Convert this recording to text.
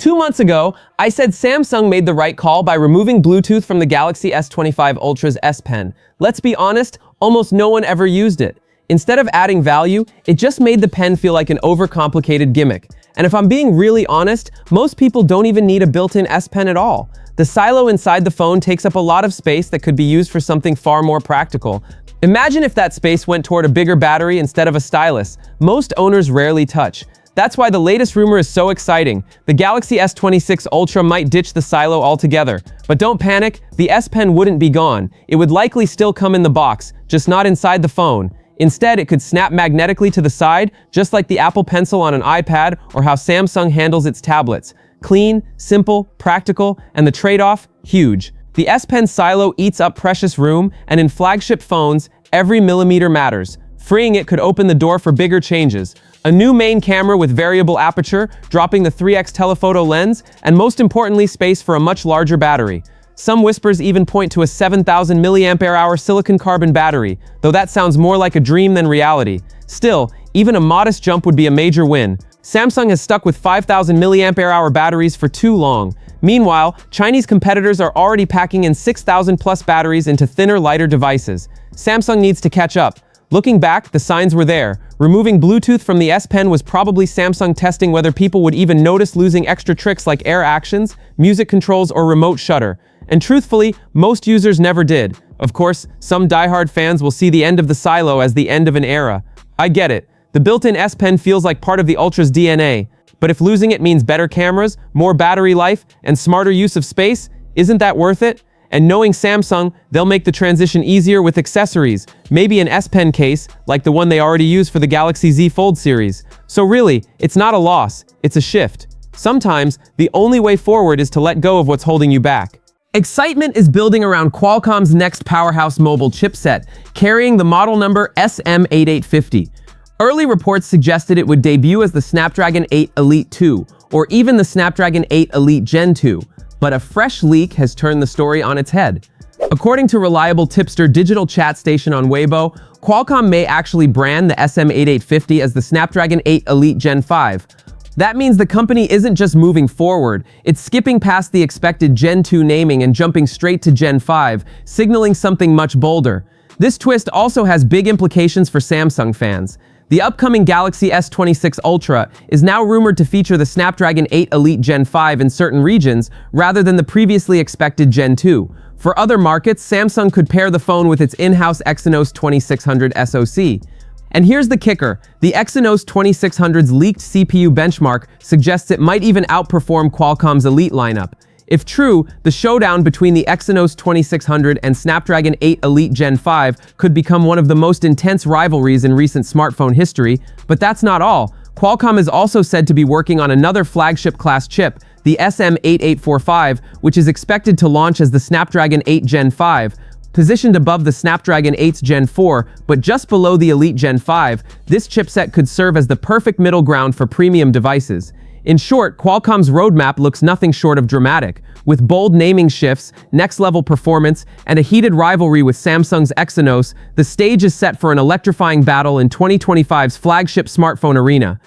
2 months ago, I said Samsung made the right call by removing Bluetooth from the Galaxy S25 Ultra's S Pen. Let's be honest, almost no one ever used it. Instead of adding value, it just made the pen feel like an overcomplicated gimmick. And if I'm being really honest, most people don't even need a built-in S Pen at all. The silo inside the phone takes up a lot of space that could be used for something far more practical. Imagine if that space went toward a bigger battery instead of a stylus. Most owners rarely touch. That's why the latest rumor is so exciting. The Galaxy S26 Ultra might ditch the silo altogether. But don't panic, the S Pen wouldn't be gone. It would likely still come in the box, just not inside the phone. Instead, it could snap magnetically to the side, just like the Apple Pencil on an iPad or how Samsung handles its tablets. Clean, simple, practical, and the trade-off, huge. The S Pen silo eats up precious room, and in flagship phones, every millimeter matters. Freeing it could open the door for bigger changes. A new main camera with variable aperture, dropping the 3x telephoto lens, and most importantly, space for a much larger battery. Some whispers even point to a 7,000 mAh silicon carbon battery, though that sounds more like a dream than reality. Still, even a modest jump would be a major win. Samsung has stuck with 5,000 mAh batteries for too long. Meanwhile, Chinese competitors are already packing in 6,000 plus batteries into thinner, lighter devices. Samsung needs to catch up. Looking back, the signs were there. Removing Bluetooth from the S Pen was probably Samsung testing whether people would even notice losing extra tricks like air actions, music controls, or remote shutter. And truthfully, most users never did. Of course, some diehard fans will see the end of the silo as the end of an era. I get it. The built-in S Pen feels like part of the Ultra's DNA. But if losing it means better cameras, more battery life, and smarter use of space, isn't that worth it? And knowing Samsung, they'll make the transition easier with accessories, maybe an S Pen case, like the one they already use for the Galaxy Z Fold series. So really, it's not a loss, it's a shift. Sometimes, the only way forward is to let go of what's holding you back. Excitement is building around Qualcomm's next powerhouse mobile chipset, carrying the model number SM8850. Early reports suggested it would debut as the Snapdragon 8 Elite 2, or even the Snapdragon 8 Elite Gen 2. But a fresh leak has turned the story on its head. According to reliable tipster digital chat station on Weibo, Qualcomm may actually brand the SM8850 as the Snapdragon 8 Elite Gen 5. That means the company isn't just moving forward, it's skipping past the expected Gen 2 naming and jumping straight to Gen 5, signaling something much bolder. This twist also has big implications for Samsung fans. The upcoming Galaxy S26 Ultra is now rumored to feature the Snapdragon 8 Elite Gen 5 in certain regions, rather than the previously expected Gen 2. For other markets, Samsung could pair the phone with its in-house Exynos 2600 SoC. And here's the kicker, the Exynos 2600's leaked CPU benchmark suggests it might even outperform Qualcomm's Elite lineup. If true, the showdown between the Exynos 2600 and Snapdragon 8 Elite Gen 5 could become one of the most intense rivalries in recent smartphone history. But that's not all. Qualcomm is also said to be working on another flagship-class chip, the SM8845, which is expected to launch as the Snapdragon 8 Gen 5. Positioned above the Snapdragon 8's Gen 4, but just below the Elite Gen 5, this chipset could serve as the perfect middle ground for premium devices. In short, Qualcomm's roadmap looks nothing short of dramatic. With bold naming shifts, next-level performance, and a heated rivalry with Samsung's Exynos, the stage is set for an electrifying battle in 2025's flagship smartphone arena.